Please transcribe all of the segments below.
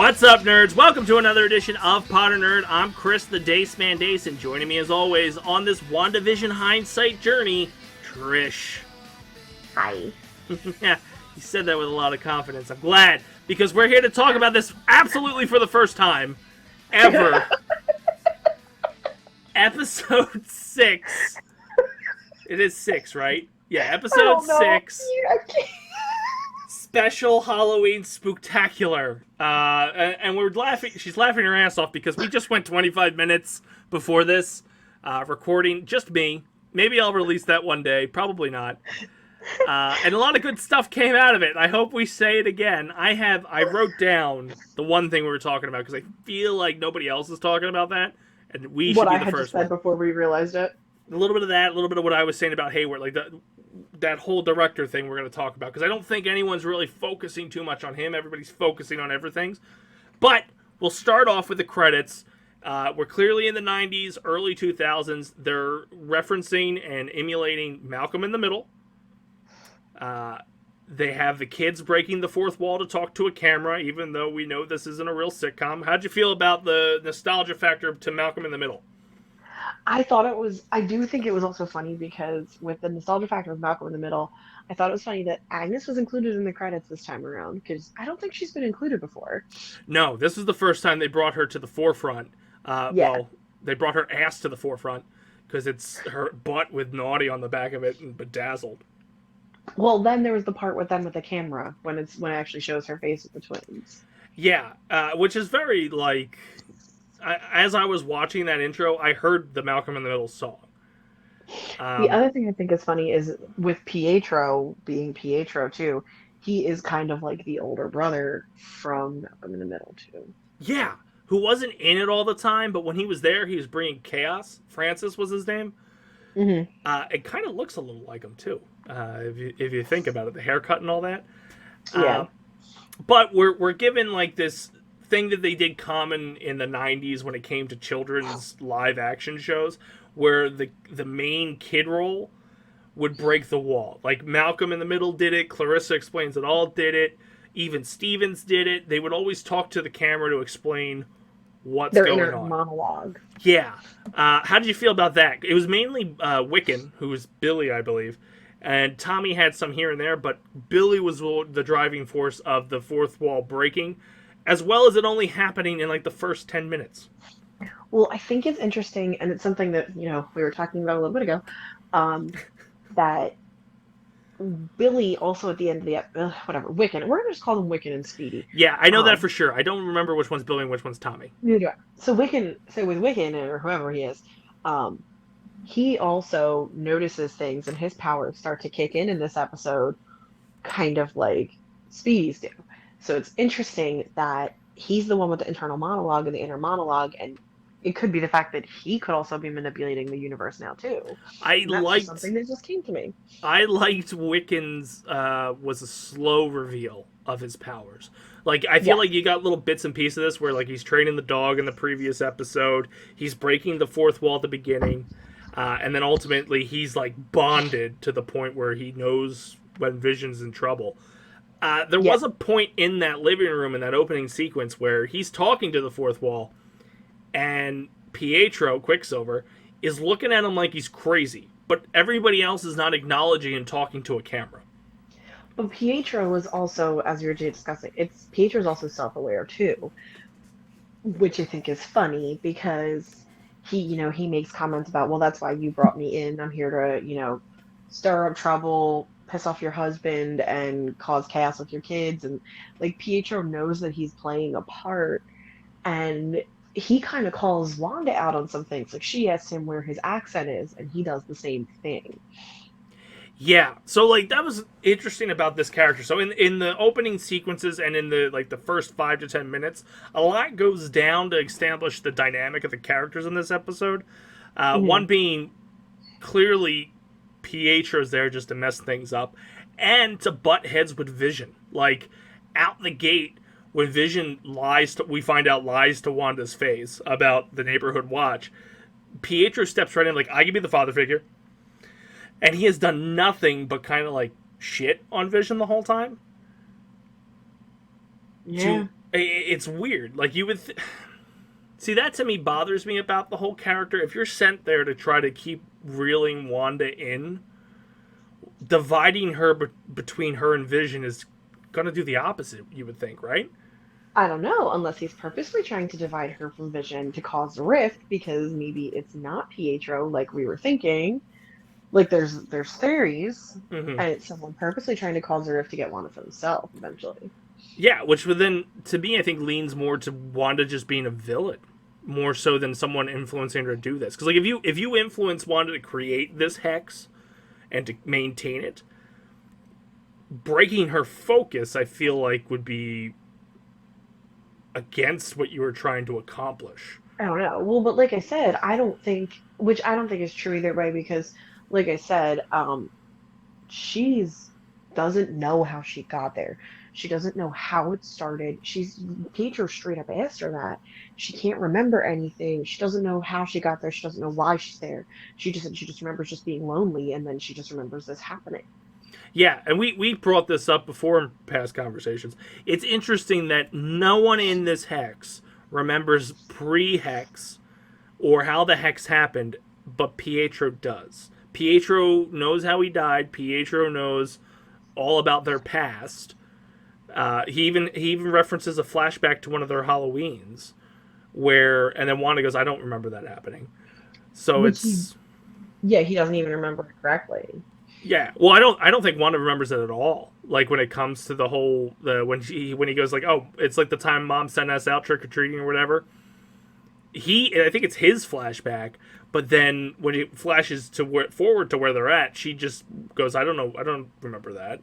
What's up, nerds? Welcome to another edition of Potter Nerd. I'm Chris, the Dace Man Dace, and joining me as always on this Wandavision Hindsight journey, Trish. Hi. Yeah, you said that with a lot of confidence. I'm glad, because we're here to talk about this absolutely for the first time ever. Episode 6. It is 6, right? Yeah, episode 6. Special Halloween Spooktacular. And we're laughing. She's laughing her ass off because we just went 25 minutes before this recording. Just me. Maybe I'll release that one day. Probably not. And a lot of good stuff came out of it. I hope we say it again. I wrote down the one thing we were talking about because I feel like nobody else is talking about that, and we should be the first one. What I had just said before we realized it. A little bit of that, a little bit of what I was saying about Hayward, like that whole director thing we're going to talk about, because I don't think anyone's really focusing too much on him. Everybody's focusing on everything. But we'll start off with the credits. We're clearly in the 90s, early 2000s. They're referencing and emulating Malcolm in the Middle. They have the kids breaking the fourth wall to talk to a camera, even though we know this isn't a real sitcom. How'd you feel about the nostalgia factor to Malcolm in the Middle? I do think it was also funny because with the nostalgia factor of Malcolm in the Middle, I thought it was funny that Agnes was included in the credits this time around, because I don't think she's been included before. No, this is the first time they brought her to the forefront. Well, they brought her ass to the forefront, because it's her butt with naughty on the back of it and bedazzled. Well, then there was the part with them with the camera, when it actually shows her face with the twins. Yeah, which is very, like... as I was watching that intro, I heard the Malcolm in the Middle song. The other thing I think is funny is with Pietro being Pietro too, he is kind of like the older brother from Malcolm in the Middle too. Yeah, who wasn't in it all the time, but when he was there, he was bringing chaos. Francis was his name. Mm-hmm. It kind of looks a little like him too, if you think about it, the haircut and all that. Yeah. But we're given like this thing that they did common in the 90s when it came to children's live action shows, where the main kid role would break the wall. Like Malcolm in the Middle did it, Clarissa Explains It All did it, even Stevens did it. They would always talk to the camera to explain what's going on. Their inner monologue. Yeah. How did you feel about that? It was mainly Wiccan, who was Billy, I believe, and Tommy had some here and there, but Billy was the driving force of the fourth wall breaking, as well as it only happening in like the first 10 minutes. Well, I think it's interesting, and it's something that, we were talking about a little bit ago, that Billy also at the end of the Wiccan. We're going to just call them Wiccan and Speedy. Yeah, I know that for sure. I don't remember which one's Billy and which one's Tommy. Neither do I. So with Wiccan, or whoever he is, he also notices things, and his powers start to kick in this episode, kind of like Speedy's do. So it's interesting that he's the one with the internal monologue and the inner monologue, and it could be the fact that he could also be manipulating the universe now too. That's something that just came to me. I liked Wiccan's was a slow reveal of his powers. Like I feel like you got little bits and pieces of this where like he's training the dog in the previous episode, he's breaking the fourth wall at the beginning, and then ultimately he's like bonded to the point where he knows when Vision's in trouble. There was a point in that living room in that opening sequence where he's talking to the fourth wall, and Pietro, Quicksilver, is looking at him like he's crazy, but everybody else is not acknowledging and talking to a camera. But Pietro was also, as you were discussing, Pietro's also self-aware too, which I think is funny because he makes comments about, well, that's why you brought me in. I'm here to, stir up trouble, piss off your husband, and cause chaos with your kids. And like Pietro knows that he's playing a part, and he kind of calls Wanda out on some things. Like she asks him where his accent is, and he does the same thing. Yeah, so like that was interesting about this character. So in the opening sequences and in the first 5 to 10 minutes, a lot goes down to establish the dynamic of the characters in this episode. One being clearly Pietro's there just to mess things up and to butt heads with Vision. Like out the gate, when Vision we find out lies to Wanda's face about the neighborhood watch, Pietro steps right in like, I can be the father figure. And he has done nothing but kind of like shit on Vision the whole time. Yeah. It's weird. Like you would see that to me bothers me about the whole character. If you're sent there to try to keep reeling Wanda in, dividing her between her and Vision is going to do the opposite. You would think, right? I don't know, unless he's purposely trying to divide her from Vision to cause a rift, because maybe it's not Pietro like we were thinking. Like there's theories, Hmm. and it's someone purposely trying to cause a rift to get Wanda for himself eventually. Yeah, which would then, to me, I think leans more to Wanda just being a villain, more so than someone influencing her to do this. Because like if you influence Wanda to create this hex and to maintain it, breaking her focus, I feel like would be against what you were trying to accomplish. I don't know. Well, but like I said, I don't think is true either way, because like I said, she's doesn't know how she got there. She doesn't know how it started. Pietro straight up asked her that. She can't remember anything. She doesn't know how she got there. She doesn't know why she's there. She just remembers just being lonely, and then she just remembers this happening. Yeah, and we brought this up before in past conversations. It's interesting that no one in this hex remembers pre-hex or how the hex happened, but Pietro does. Pietro knows how he died. Pietro knows all about their past. He even references a flashback to one of their Halloweens, and then Wanda goes, "I don't remember that happening." So Which he, it's yeah, he doesn't even remember it correctly. yeah. Well, I don't think Wanda remembers it at all. Like when it comes to the whole when he goes like, "Oh, it's like the time Mom sent us out trick or treating or whatever." I think it's his flashback, but then when it flashes forward to where they're at, she just goes, "I don't know, I don't remember that."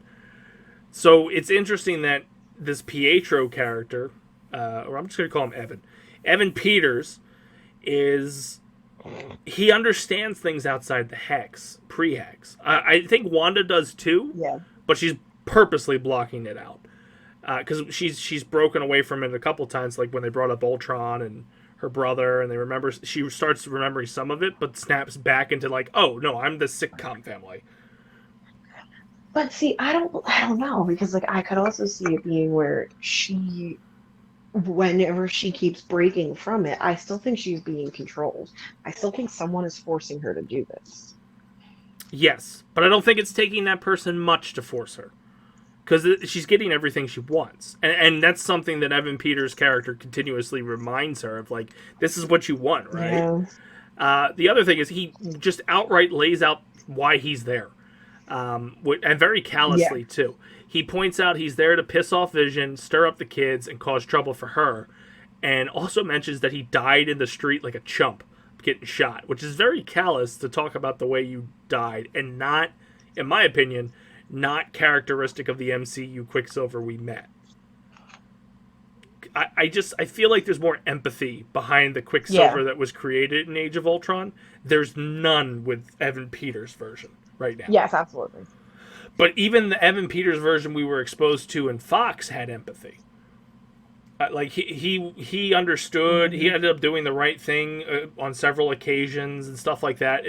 So it's interesting that this Pietro character, or I'm just going to call him Evan, Evan Peters, is he understands things outside the hex, pre-hex. I think Wanda does too, Yeah. but she's purposely blocking it out because she's broken away from it a couple times, like when they brought up Ultron and her brother, and she starts remembering some of it, but snaps back into like, oh no, I'm the sitcom family. But see, I don't know, because like I could also see it being where whenever she keeps breaking from it, I still think she's being controlled. I still think someone is forcing her to do this. Yes, but I don't think it's taking that person much to force her because she's getting everything she wants, and that's something that Evan Peters' character continuously reminds her of. Like, this is what you want, right? Yeah. The other thing is he just outright lays out why he's there, and very Yeah. callously too. He points out he's there to piss off Vision, stir up the kids, and cause trouble for her, and also mentions that he died in the street like a chump, getting shot, which is very callous to talk about the way you died, and not, in my opinion, not characteristic of the MCU Quicksilver we met. I feel like there's more empathy behind the Yeah. Quicksilver that was created in Age of Ultron. There's none with Evan Peters' version right now. Yes, absolutely. But even the Evan Peters version we were exposed to in Fox had empathy. Like he understood. He Hmm. ended up doing the right thing on several occasions and stuff like that.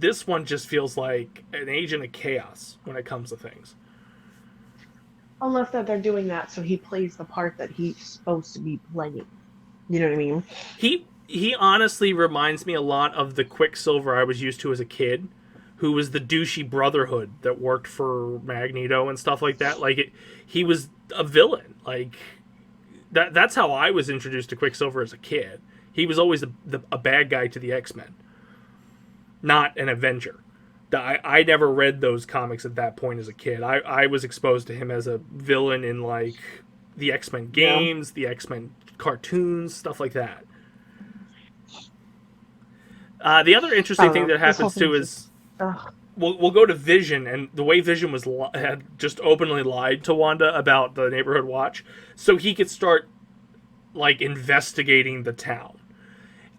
This one just feels like an agent of chaos when it comes to things. Unless that they're doing that so he plays the part that he's supposed to be playing. You know what I mean? He honestly reminds me a lot of the Quicksilver I was used to as a kid, who was the douchey brotherhood that worked for Magneto and stuff like that. He was a villain. Like that's how I was introduced to Quicksilver as a kid. He was always a bad guy to the X-Men, not an Avenger. I never read those comics at that point as a kid. I was exposed to him as a villain in like the X-Men Yeah. games, the X-Men cartoons, stuff like that. The other I interesting don't thing know. that This whole happens too thing's is just ugh. we'll go to Vision, and the way Vision had just openly lied to Wanda about the neighborhood watch, so he could start like investigating the town.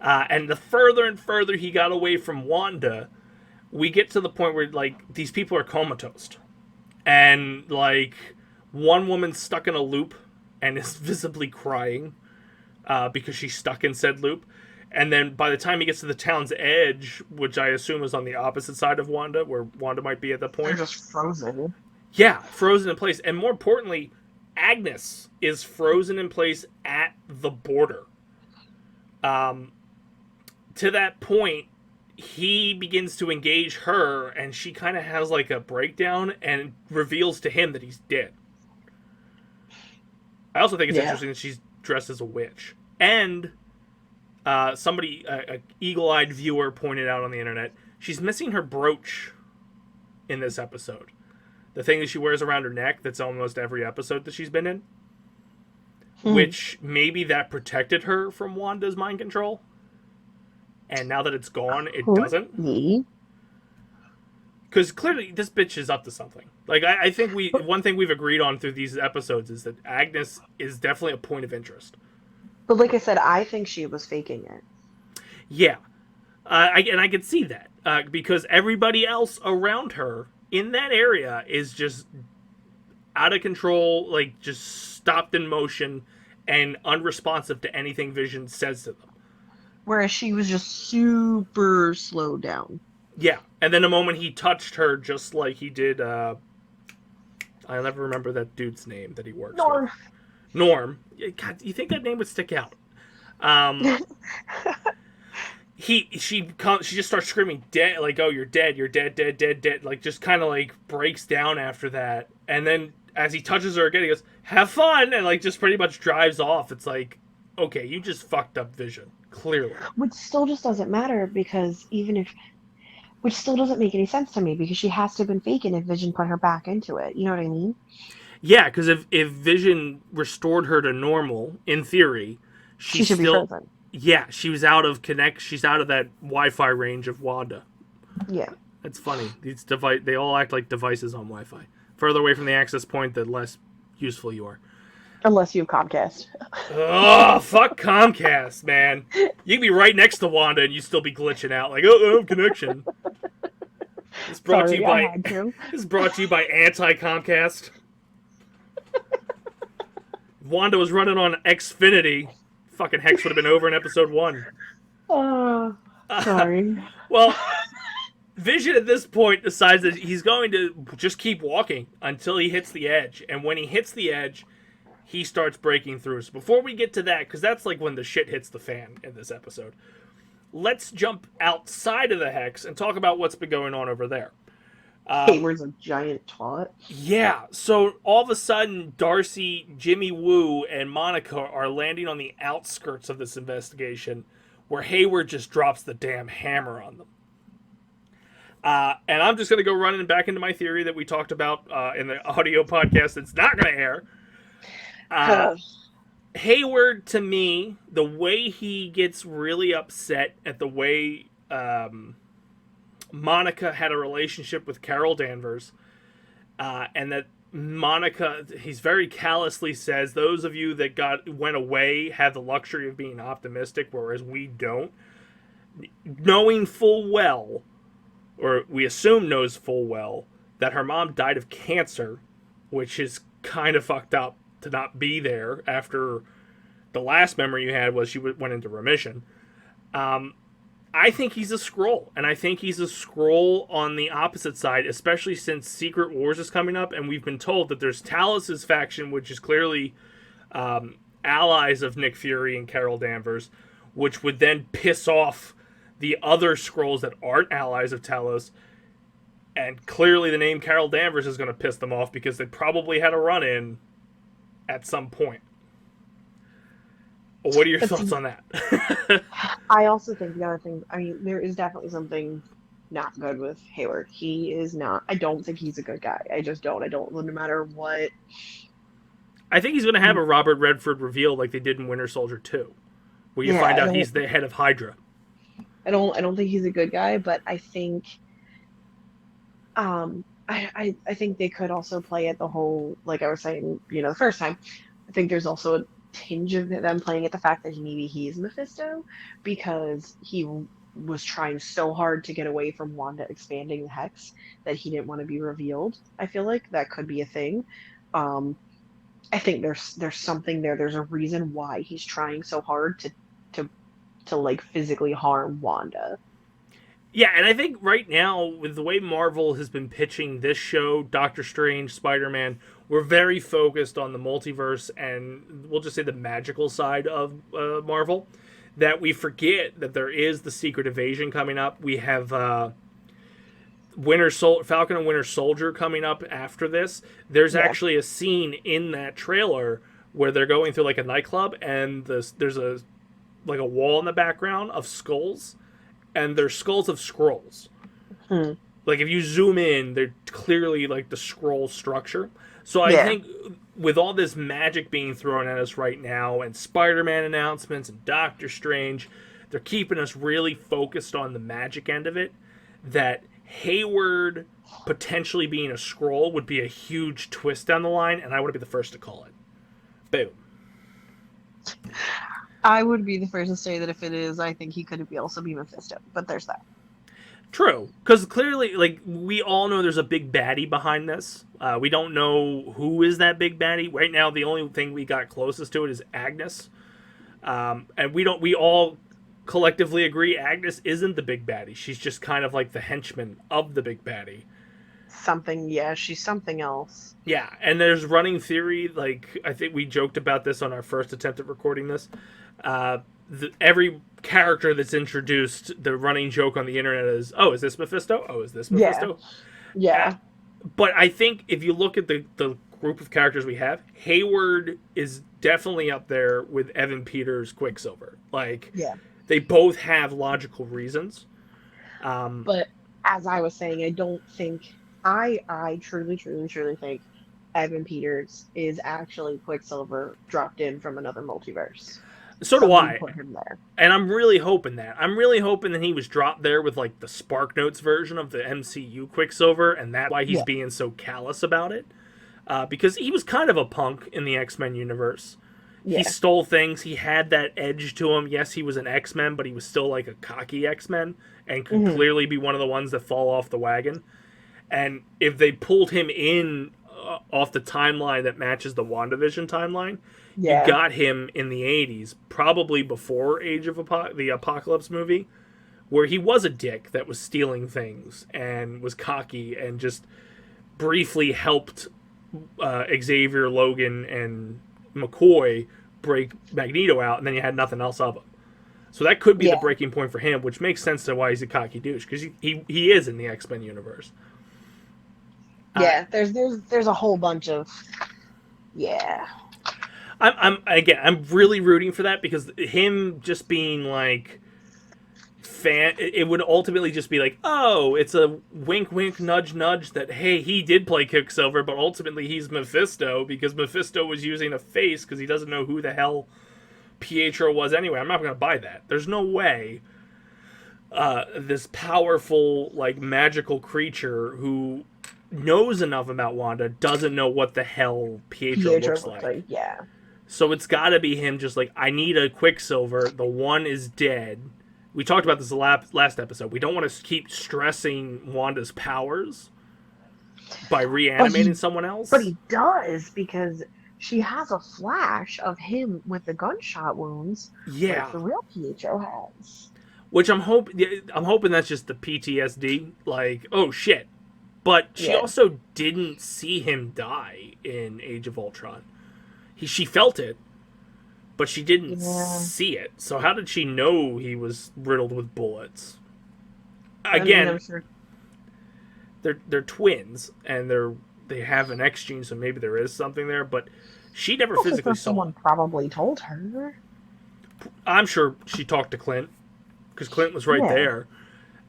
And the further and further he got away from Wanda, we get to the point where like these people are comatose, and like one woman's stuck in a loop and is visibly crying because she's stuck in said loop. And then by the time he gets to the town's edge, which I assume is on the opposite side of Wanda, where Wanda might be at that They're point, just frozen. yeah, frozen in place. And more importantly, Agnes is frozen in place at the border. Um, to that point, he begins to engage her, and she kind of has like a breakdown and reveals to him that he's dead. I also think it's Yeah. interesting that she's dressed as a witch. And somebody, a eagle-eyed viewer, pointed out on the internet, she's missing her brooch in this episode. The thing that she wears around her neck that's almost every episode that she's been in. Which maybe that protected her from Wanda's mind control. And now that it's gone, it doesn't. Because clearly this bitch is up to something. Like, I think one thing we've agreed on through these episodes is that Agnes is definitely a point of interest. But like I said, I think she was faking it. Yeah. And I can see that. Because everybody else around her in that area is just out of control, like just stopped in motion and unresponsive to anything Vision says to them. Whereas she was just super slowed down. Yeah. And then the moment he touched her, just like he did, I'll never remember that dude's name that he works with. Norm. God, you think that name would stick out? She just starts screaming dead, like, oh, you're dead, dead, like just kind of like breaks down after that. And then as he touches her again, he goes, have fun, and like just pretty much drives off. It's like, okay, you just fucked up Vision, clearly. Which still just doesn't matter, because which still doesn't make any sense to me, because she has to have been faking if Vision put her back into it. You know what I mean? Yeah, because if Vision restored her to normal, in theory, she should be frozen. Yeah, she's out of that Wi-Fi range of Wanda. Yeah. It's funny. They all act like devices on Wi-Fi. Further away from the access point, the less useful you are. Unless you have Comcast. Oh, fuck Comcast, man. You can be right next to Wanda and you still be glitching out like, oh, connection. This is brought to you by anti-Comcast. Wanda was running on Xfinity. Fucking Hex would have been over in episode 1. Oh, sorry. Well, Vision at this point decides that he's going to just keep walking until he hits the edge. And when he hits the edge, he starts breaking through. So before we get to that, because that's like when the shit hits the fan in this episode, let's jump outside of the Hex and talk about what's been going on over there. Hayward's a giant twat. Yeah, so all of a sudden, Darcy, Jimmy Woo, and Monica are landing on the outskirts of this investigation, where Hayward just drops the damn hammer on them. And I'm just going to go running back into my theory that we talked about in the audio podcast that's not going to air. Hayward, to me, the way he gets really upset at the way Monica had a relationship with Carol Danvers, and that Monica, he's very callously says, those of you that went away have the luxury of being optimistic, whereas we don't. Knowing full well, or we assume knows full well, that her mom died of cancer, which is kind of fucked up to not be there after the last memory you had was she went into remission. I think he's a Skrull, and I think he's a Skrull on the opposite side, especially since Secret Wars is coming up, and we've been told that there's Talos's faction, which is clearly allies of Nick Fury and Carol Danvers, which would then piss off the other Skrulls that aren't allies of Talos, and clearly the name Carol Danvers is going to piss them off because they probably had a run-in at some point. What are your thoughts on that? I also think the other thing, I mean, there is definitely something not good with Hayward. He is not, I don't think he's a good guy. I just don't. No matter what. I think he's going to have a Robert Redford reveal like they did in Winter Soldier 2, where you find out he's the head of Hydra. I don't think he's a good guy, but I think I think they could also play it the whole, like I was saying, the first time. I think there's also a tinge of them playing at the fact that maybe he's Mephisto, because he was trying so hard to get away from Wanda expanding the Hex that he didn't want to be revealed. I feel like that could be a thing. I think there's something there. There's a reason why he's trying so hard to like physically harm Wanda. Yeah, and I think right now, with the way Marvel has been pitching this show, Doctor Strange, Spider-Man, we're very focused on the multiverse and we'll just say the magical side of Marvel. That we forget that there is the Secret Invasion coming up. We have Falcon and Winter Soldier coming up after this. There's Yeah. actually a scene in that trailer where they're going through like a nightclub and there's a like a wall in the background of skulls, and they're skulls of scrolls. Hmm. Like if you zoom in, they're clearly like the scroll structure. So I Yeah. think with all this magic being thrown at us right now, and Spider-Man announcements and Doctor Strange, they're keeping us really focused on the magic end of it. That Hayward potentially being a scroll would be a huge twist down the line, and I would be the first to call it. Boom. I would be the first to say that if it is, I think he could also be Mephisto. But there's that. True, because clearly, like we all know, there's a big baddie behind this. We don't know who is that big baddie right now. The only thing we got closest to it is Agnes, and we don't. We all collectively agree Agnes isn't the big baddie. She's just kind of like the henchman of the big baddie. Something, yeah, she's something else. Yeah, and there's running theory. Like I think we joked about this on our first attempt at recording this. Every character that's introduced, the running joke on the internet is, "Oh, is this Mephisto? Oh, is this Mephisto?" Yeah. But I think if you look at the group of characters we have, Hayward is definitely up there with Evan Peters' Quicksilver. Like, Yeah. they both have logical reasons. But as I was saying, I don't think I truly, truly, truly think Evan Peters is actually Quicksilver dropped in from another multiverse. So do Somebody I. put him there. And I'm really hoping that. I'm really hoping that he was dropped there with like the Spark Notes version of the MCU Quicksilver, and that's why he's Yeah. being so callous about it. Because he was kind of a punk in the X-Men universe. Yeah. He stole things. He had that edge to him. Yes, he was an X-Men, but he was still like a cocky X-Men and could clearly be one of the ones that fall off the wagon. And if they pulled him in off the timeline that matches the WandaVision timeline, Yeah. you got him in the 80s, probably before Age of the Apocalypse movie, where he was a dick that was stealing things and was cocky and just briefly helped Xavier, Logan, and McCoy break Magneto out, and then you had nothing else of him. So that could be the breaking point for him, which makes sense to why he's a cocky douche, because he is in the X-Men universe. Yeah, there's a whole bunch of I'm really rooting for that, because him just being like it would ultimately just be like, oh, it's a wink wink nudge nudge that, hey, he did play Quicksilver, but ultimately he's Mephisto, because Mephisto was using a face because he doesn't know who the hell Pietro was anyway. I'm not going to buy that. There's no way this powerful, like, magical creature who knows enough about Wanda doesn't know what the hell Pietro looks like. Yeah. So it's got to be him just like, I need a Quicksilver. The one is dead. We talked about this last episode. We don't want to keep stressing Wanda's powers by reanimating someone else. But he does, because she has a flash of him with the gunshot wounds. Yeah. Like the real Pietro has. Which I'm hoping that's just the PTSD. Like, oh shit. But she also didn't see him die in Age of Ultron. She felt it, but she didn't see it. So how did she know he was riddled with bullets? Again, they're twins, and they have an X gene, so maybe there is something there. But she never physically saw. Someone probably told her. I'm sure she talked to Clint, because Clint was right there,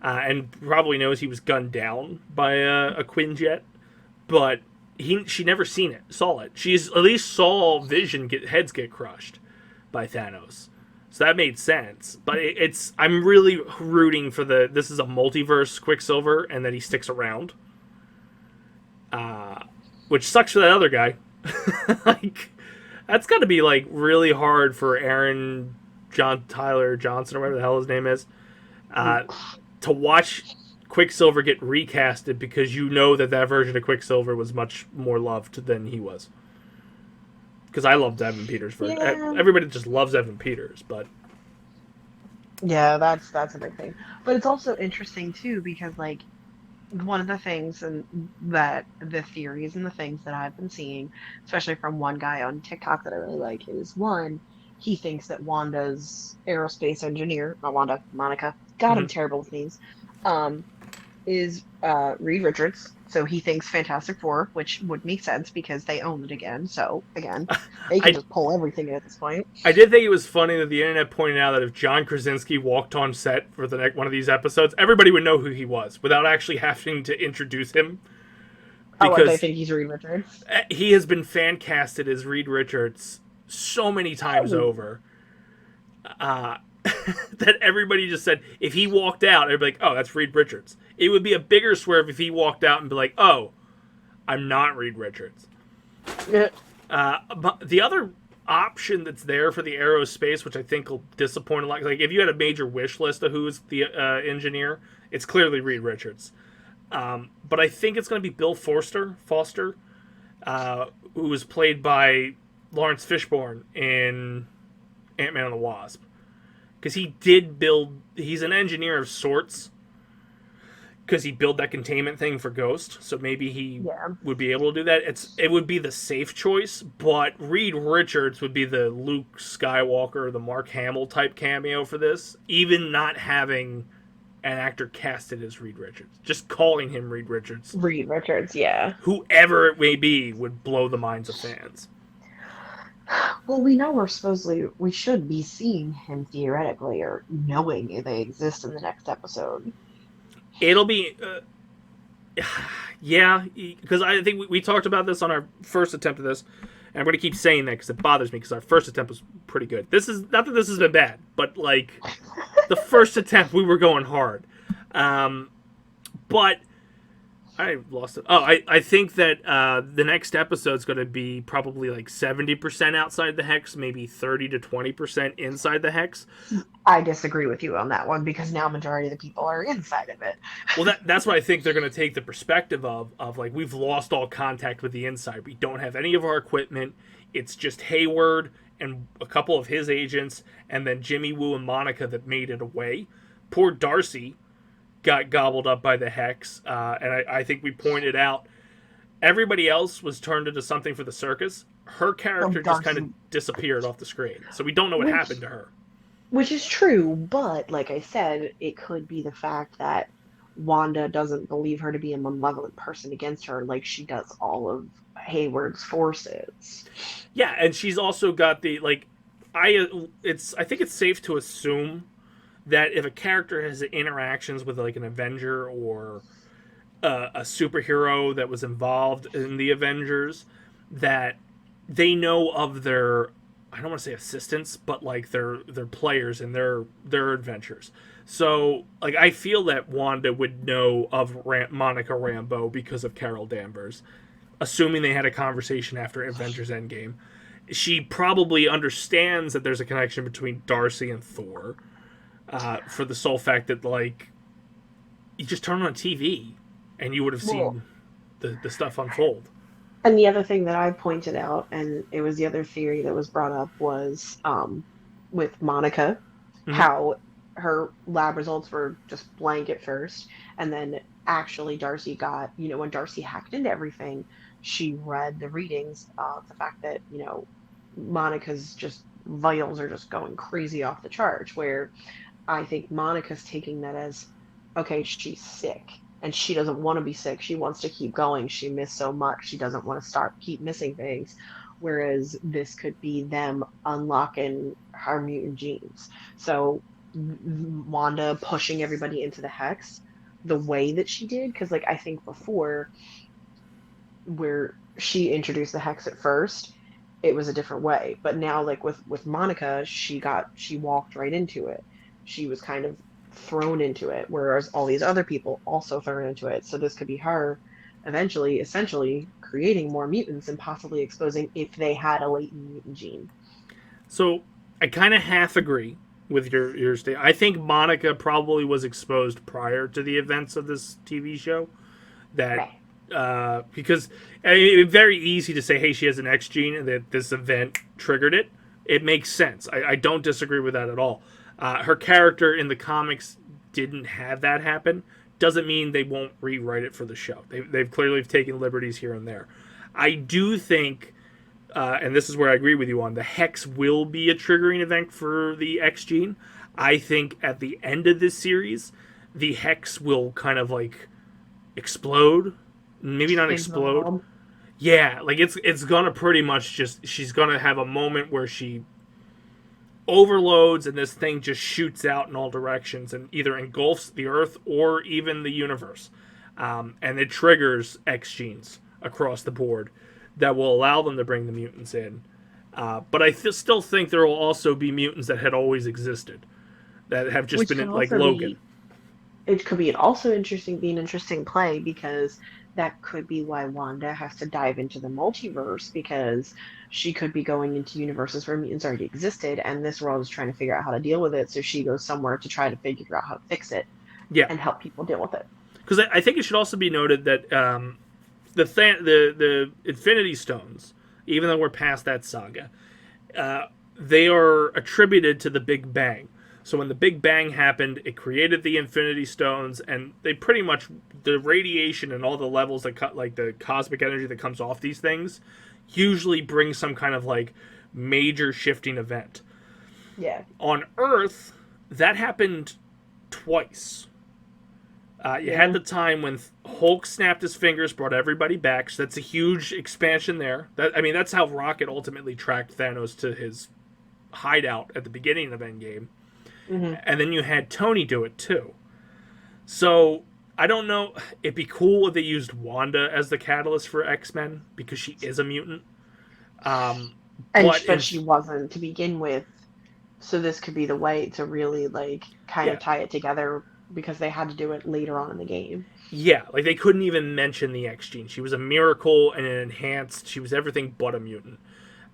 and probably knows he was gunned down by a Quinjet, but she never saw it. She's at least saw Vision heads get crushed by Thanos, so that made sense. But I'm really rooting for this is a multiverse Quicksilver, and that he sticks around, which sucks for that other guy. Like, that's got to be like really hard for Tyler Johnson, or whatever the hell his name is, to watch Quicksilver get recasted, because you know that version of Quicksilver was much more loved than he was. Because I loved Evan Peters. Everybody just loves Evan Peters, but Yeah, that's a big thing. But it's also interesting too because like one of the things and that the theories and the things that I've been seeing, especially from one guy on TikTok that I really like, is one, he thinks that Wanda's aerospace engineer, not Wanda, Monica, God, I'm Mhm. terrible with names, um, is Reed Richards. So he thinks Fantastic Four, which would make sense because they own it again. So again, they can I just pull everything in at this point. I did think it was funny that the internet pointed out that if John Krasinski walked on set for the next one of these episodes, everybody would know who he was without actually having to introduce him Oh, what they because think he's Reed Richards. he has been fan casted as Reed Richards so many times Oh, over uh, that everybody just said if he walked out, they'd be like, "Oh, that's Reed Richards." It would be a bigger swerve if he walked out and be like, "Oh, I'm not Reed Richards." yeah. But the other option that's there for the aerospace, which I think will disappoint a lot, like if you had a major wish list of who's the engineer, it's clearly Reed Richards. But I think it's going to be Bill Foster, who was played by Lawrence Fishburne in Ant-Man and the Wasp, because he did build. He's an engineer of sorts, because he built that containment thing for Ghost, so maybe he Yeah. would be able to do that. It would be the safe choice, but Reed Richards would be the Luke Skywalker, the Mark Hamill type cameo for this. Even not having an actor casted as Reed Richards, just calling him Reed Richards, Reed Richards, yeah. whoever it may be, would blow the minds of fans. Well, we know we should be seeing him theoretically or knowing they exist in the next episode. It'll be yeah, because I think we talked about this on our first attempt at this, and I'm going to keep saying that because it bothers me because our first attempt was pretty good. This is not that this has been bad, but like the first attempt we were going hard. Um, but I lost it. Oh, I think that the next episode's going to be probably like 70% outside the hex, maybe 30 to 20% inside the hex. I disagree with you on that one because now majority of the people are inside of it. Well, that's what I think they're going to take the perspective of like we've lost all contact with the inside. We don't have any of our equipment. It's just Hayward and a couple of his agents, and then Jimmy Woo and Monica that made it away. Poor Darcy got gobbled up by the hex, and I think we pointed out everybody else was turned into something for the circus. Her Oh, character just kind of Darcy, disappeared off the screen, so we don't know what which happened to her. which is true, but like I said, it could be the fact that Wanda doesn't believe her to be a malevolent person against her like she does all of Hayward's forces. Yeah, and she's also got the like I think it's safe to assume that if a character has interactions with like an Avenger or a superhero that was involved in the Avengers, that they know of their I don't want to say assistants, but like their players and their adventures. So like I feel that Wanda would know of Monica Rambeau because of Carol Danvers, assuming they had a conversation after Avengers Endgame. She probably understands that there's a connection between Darcy and Thor, for the sole fact that like you just turn on TV and you would have Well, seen the stuff unfold. and the other thing that I pointed out, and it was the other theory that was brought up, was with Monica, Mm-hmm. how her lab results were just blank at first, and then actually Darcy got, when Darcy hacked into everything, she read the readings of the fact that, Monica's just vitals are just going crazy off the charts, where I think Monica's taking that as, okay, she's sick and she doesn't want to be sick. She wants to keep going. She missed so much. She doesn't want to keep missing things. Whereas this could be them unlocking her mutant genes. So Wanda pushing everybody into the hex the way that she did, because like I think before where she introduced the hex at first, it was a different way. But now like with Monica, she walked right into it. She was kind of thrown into it, whereas all these other people also thrown into it. So this could be her eventually, essentially creating more mutants and possibly exposing if they had a latent mutant gene. So I kind of half agree with your statement. I think Monica probably was exposed prior to the events of this TV show. That Right. because I mean, it's very easy to say, hey, she has an X gene and that this event triggered it. It makes sense. I don't disagree with that at all. Her character in the comics didn't have that happen. Doesn't mean they won't rewrite it for the show. They've clearly taken liberties here and there. I do think, and this is where I agree with you on, the Hex will be a triggering event for the X gene. I think at the end of this series, the Hex will kind of like explode. Maybe not explode. Yeah, like it's gonna pretty much just, she's gonna have a moment where she overloads and this thing just shoots out in all directions and either engulfs the Earth or even the universe. And it triggers X genes across the board that will allow them to bring the mutants in. But I still think there will also be mutants that had always existed that have just been like Logan. It could be also interesting, be an interesting play, because that could be why Wanda has to dive into the multiverse, because she could be going into universes where mutants already existed, and this world is trying to figure out how to deal with it. So she goes somewhere to try to figure out how to fix it, and help people deal with it. Because I think it should also be noted that the Infinity Stones, even though we're past that saga, they are attributed to the Big Bang. So when the Big Bang happened, it created the Infinity Stones, and they pretty much, the radiation and all the levels that cut, like the cosmic energy that comes off these things, usually brings some kind of like major shifting event. Yeah. On Earth, that happened twice. You had the time when Hulk snapped his fingers, brought everybody back. So that's a huge expansion there. That's how Rocket ultimately tracked Thanos to his hideout at the beginning of Endgame. Mm-hmm. And then you had Tony do it too. So I don't know. It'd be cool if they used Wanda as the catalyst for X-Men because she is a mutant. But she wasn't to begin with. So this could be the way to really like kind of tie it together, because they had to do it later on in the game. Yeah, like they couldn't even mention the X gene. She was a miracle and an enhanced. She was everything but a mutant.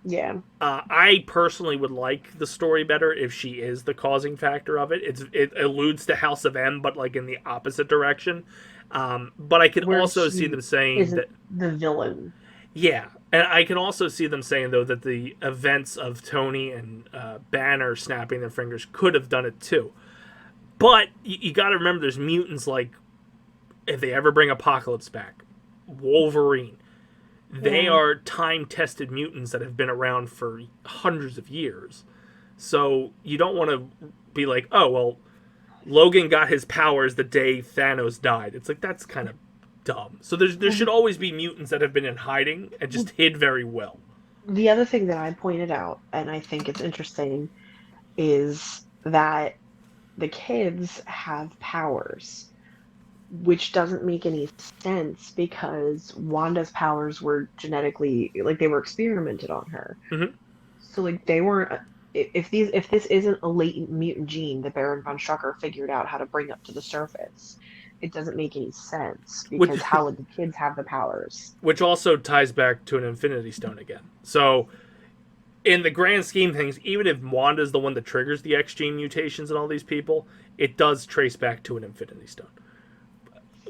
Yeah. I personally would like the story better if she is the causing factor of it. It alludes to House of M, but like in the opposite direction. But I could also see them saying that the villain. Yeah, and I can also see them saying though that the events of Tony and Banner snapping their fingers could have done it too. But you got to remember, there's mutants like, if they ever bring Apocalypse back, Wolverine. They are time-tested mutants that have been around for hundreds of years. So you don't want to be like, oh, well, Logan got his powers the day Thanos died. It's like, that's kind of dumb. So there should always be mutants that have been in hiding and just hid very well. The other thing that I pointed out, and I think it's interesting, is that the kids have powers, which doesn't make any sense because Wanda's powers were genetically, like, they were experimented on her. Mm-hmm. So like they weren't. If this isn't a latent mutant gene that Baron von Strucker figured out how to bring up to the surface, it doesn't make any sense, because how would the kids have the powers? Which also ties back to an Infinity Stone again. So in the grand scheme of things, even if Wanda's the one that triggers the X gene mutations in all these people, it does trace back to an Infinity Stone.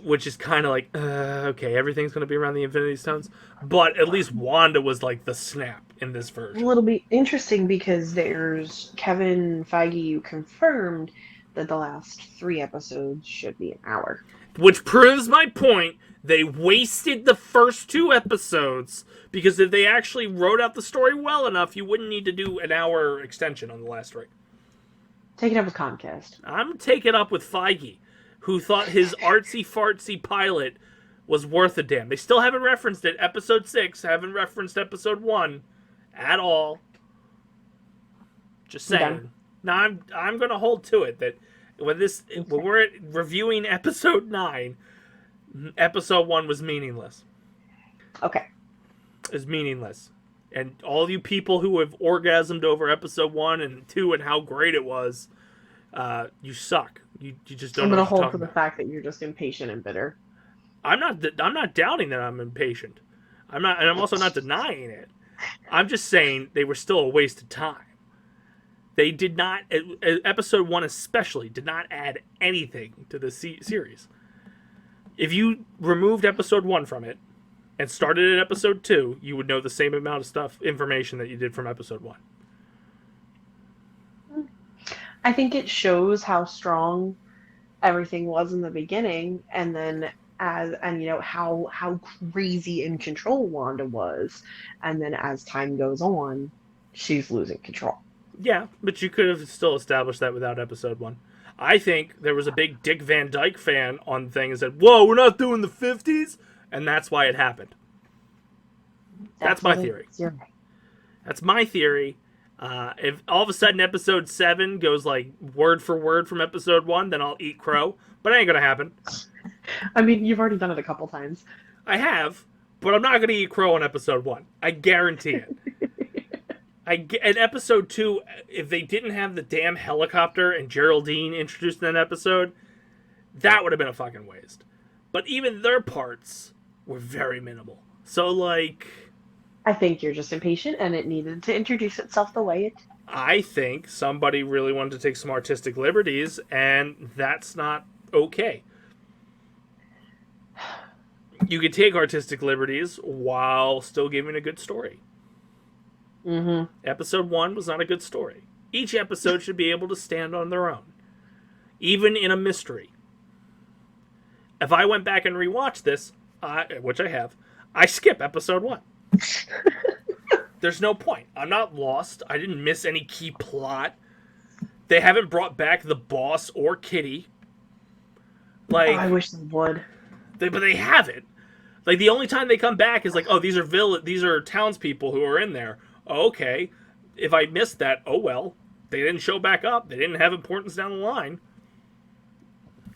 Which is kind of like, okay, everything's going to be around the Infinity Stones. But at least Wanda was like the snap in this version. Well, it'll be interesting because there's Kevin Feige confirmed that the last 3 episodes should be an hour. Which proves my point. They wasted the first 2 episodes, because if they actually wrote out the story well enough, you wouldn't need to do an hour extension on the last 3. Take it up with Comcast. I'm taking it up with Feige, who thought his artsy-fartsy pilot was worth a damn. They still haven't referenced it. Episode 6 haven't referenced episode 1 at all. Just saying. Okay. Now I'm going to hold to it that when we're reviewing episode 9, episode 1 was meaningless. Okay. It was meaningless. And all you people who have orgasmed over episode 1 and 2 and how great it was, you suck. You just don't. I'm going to hold to the fact that you're just impatient and bitter. I'm not doubting that I'm impatient. I'm not, and I'm also not denying it. I'm just saying they were still a waste of time. They did not, episode 1 especially, did not add anything to the series. If you removed episode 1 from it and started at episode 2, you would know the same amount of information that you did from episode 1. I think it shows how strong everything was in the beginning, and then how crazy in control Wanda was, and then as time goes on, she's losing control. Yeah, but you could have still established that without episode 1. I think there was a big Dick Van Dyke fan on thing and said, "Whoa, we're not doing the 50s," and that's why it happened. That's That's my what it theory. is. You're right. That's my theory. If all of a sudden episode 7 goes like word for word from episode 1, then I'll eat crow. But it ain't gonna happen. I mean, you've already done it a couple times. I have, but I'm not gonna eat crow on episode 1. I guarantee it. In episode 2, if they didn't have the damn helicopter and Geraldine introduced in that episode, that would have been a fucking waste. But even their parts were very minimal. So, like, I think you're just impatient, and it needed to introduce itself the way it. I think somebody really wanted to take some artistic liberties, and that's not okay. You could take artistic liberties while still giving a good story. Mm-hmm. Episode 1 was not a good story. Each episode should be able to stand on their own, even in a mystery. If I went back and rewatched this, which I have, I skip episode 1. There's no point. I'm not lost. I didn't miss any key plot. They haven't brought back the boss or Kitty. Like, I wish they would. but they haven't. Like, the only time they come back is like, oh, these are townspeople who are in there. Oh, okay. If I missed that, oh well. They didn't show back up. They didn't have importance down the line.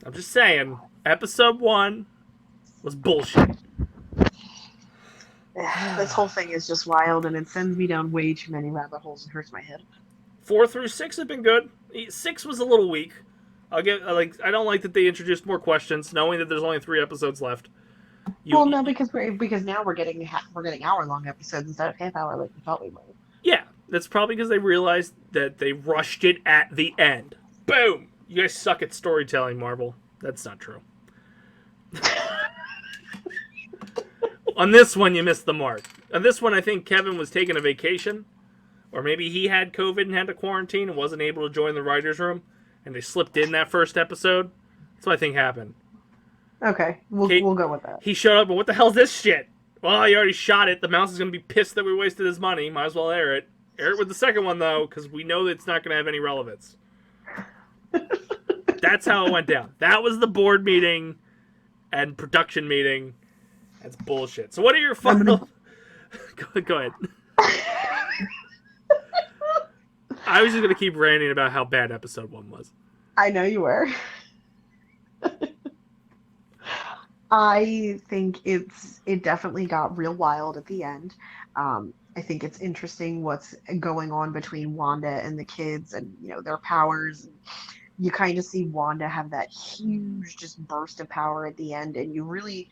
I'm just saying, episode 1 was bullshit. This whole thing is just wild, and it sends me down way too many rabbit holes and hurts my head. 4 through 6 have been good. 6 was a little weak. I don't like that they introduced more questions, knowing that there's only 3 episodes left. Well, no, because now we're getting hour-long episodes instead of half-hour like we thought we would. Yeah, that's probably because they realized that they rushed it at the end. Boom! You guys suck at storytelling, Marvel. That's not true. On this one, you missed the mark. On this one, I think Kevin was taking a vacation. Or maybe he had COVID and had to quarantine and wasn't able to join the writer's room. And they slipped in that first episode. That's what I think happened. Okay, we'll go with that. He showed up, and what the hell's this shit? Well, you already shot it. The mouse is going to be pissed that we wasted his money. Might as well air it. Air it with the second one, though, because we know that it's not going to have any relevance. That's how it went down. That was the board meeting and production meeting. That's bullshit. So what are your final... Go ahead. I was just going to keep ranting about how bad episode 1 was. I know you were. I think it definitely got real wild at the end. I think it's interesting what's going on between Wanda and the kids and, their powers. You kind of see Wanda have that huge just burst of power at the end, and you really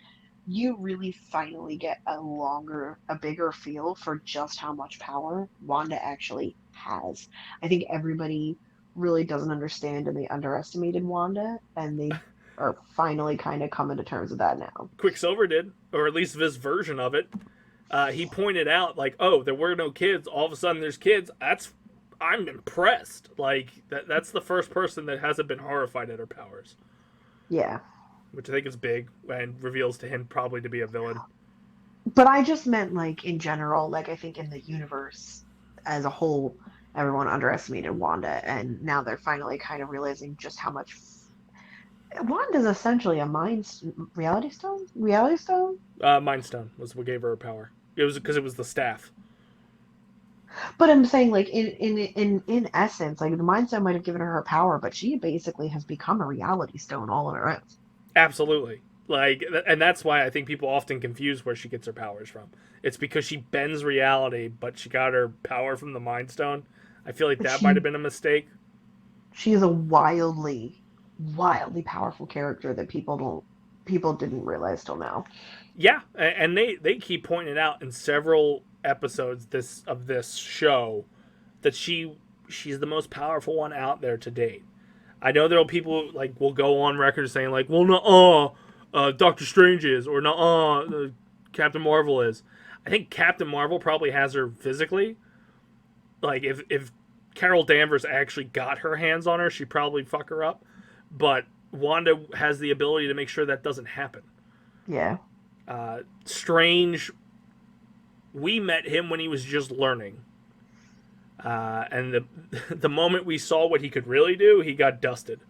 finally get a bigger feel for just how much power Wanda actually has. I think everybody really doesn't understand, and they underestimated Wanda, and they are finally kind of coming to terms with that now. Quicksilver did, or at least this version of it. He pointed out, like, oh, there were no kids. All of a sudden, there's kids. I'm impressed. Like, that's the first person that hasn't been horrified at her powers. Yeah. Which I think is big and reveals to him probably to be a villain. But I just meant, like, in general, like, I think in the universe as a whole, everyone underestimated Wanda, and now they're finally kind of realizing just how much... Wanda's essentially a reality stone? Reality stone? Mind Stone was what gave her power. It was because it was the staff. But I'm saying, like, in essence, like, the Mind Stone might have given her power, but she basically has become a reality stone all on her own. Absolutely. Like, and that's why I think people often confuse where she gets her powers from. It's because she bends reality, but she got her power from the Mind Stone. I feel like that might have been a mistake. She is a wildly powerful character that people didn't realize till now. Yeah, and they keep pointing it out in several episodes of this show that she's the most powerful one out there to date. I know there are people who, like, will go on record saying, like, well, no, Doctor Strange is, or no, Captain Marvel is. I think Captain Marvel probably has her physically. Like, if Carol Danvers actually got her hands on her, she'd probably fuck her up. But Wanda has the ability to make sure that doesn't happen. Yeah. Strange, we met him when he was just learning. And the moment we saw what he could really do, he got dusted.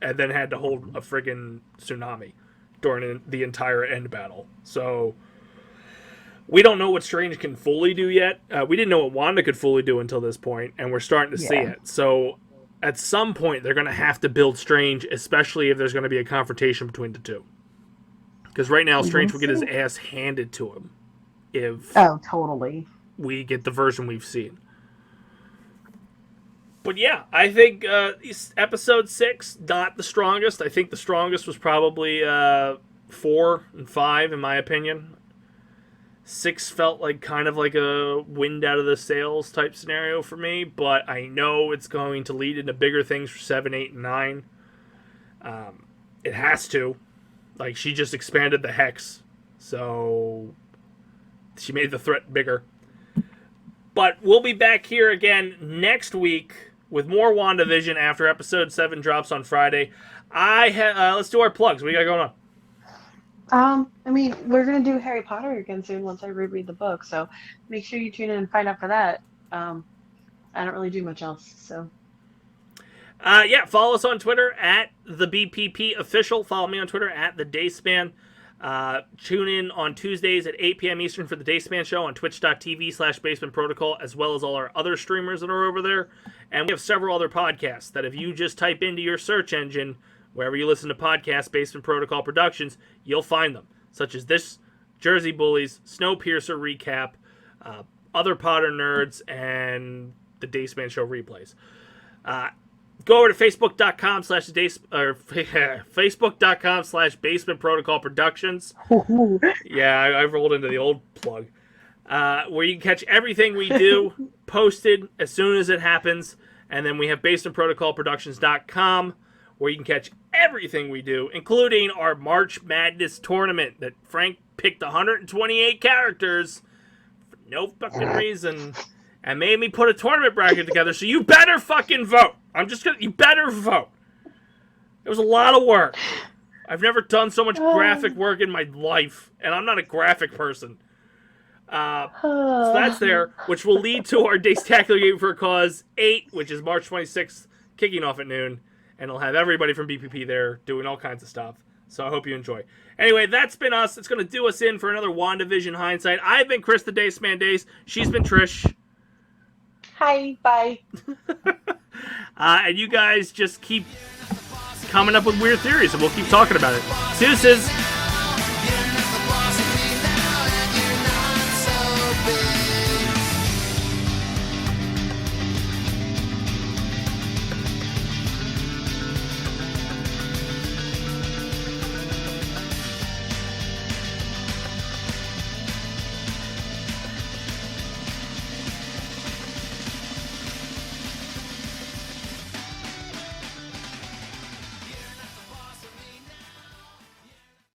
And then had to hold a friggin' tsunami during the entire end battle. So we don't know what Strange can fully do yet. We didn't know what Wanda could fully do until this point, and we're starting to see it. So at some point, they're going to have to build Strange, especially if there's going to be a confrontation between the two. Because right now, Strange will get his ass handed to him if totally we get the version we've seen. But yeah, I think episode 6, not the strongest. I think the strongest was probably 4 and 5, in my opinion. 6 felt like kind of like a wind out of the sails type scenario for me, but I know it's going to lead into bigger things for 7, 8, and 9. It has to. Like, she just expanded the hex, so she made the threat bigger. But we'll be back here again next week with more WandaVision after episode 7 drops on Friday. Let's do our plugs. What do you got going on? I mean, we're gonna do Harry Potter again soon once I reread the book, so make sure you tune in and find out for that. I don't really do much else, so. Yeah, follow us on Twitter at the BPP official. Follow me on Twitter at the Daceman. Tune in on Tuesdays at 8 p.m. Eastern for the Daceman Show on twitch.tv/Basement Protocol, as well as all our other streamers that are over there. And we have several other podcasts that if you just type into your search engine, wherever you listen to podcasts, Basement Protocol Productions, you'll find them, such as this, Jersey Bullies, Snowpiercer Recap, other Potter Nerds, and the Daceman Show replays. Go over to Facebook.com/Basement Protocol Productions. Yeah, I rolled into the old plug. Where you can catch everything we do posted as soon as it happens. And then we have BasementProtocolProductions.com, where you can catch everything we do, including our March Madness tournament that Frank picked 128 characters for no fucking reason and made me put a tournament bracket together. So you better fucking vote. You better vote. It was a lot of work. I've never done so much graphic work in my life, and I'm not a graphic person. So that's there, which will lead to our Daystacular Game for a Cause 8, which is March 26th, kicking off at noon, and it'll have everybody from BPP there doing all kinds of stuff. So I hope you enjoy. Anyway, that's been us. It's going to do us in for another WandaVision Hindsight. I've been Chris the Daceman Dace. She's been Trish. Hi, bye. And you guys just keep coming up with weird theories, and we'll keep talking about it. Deuces!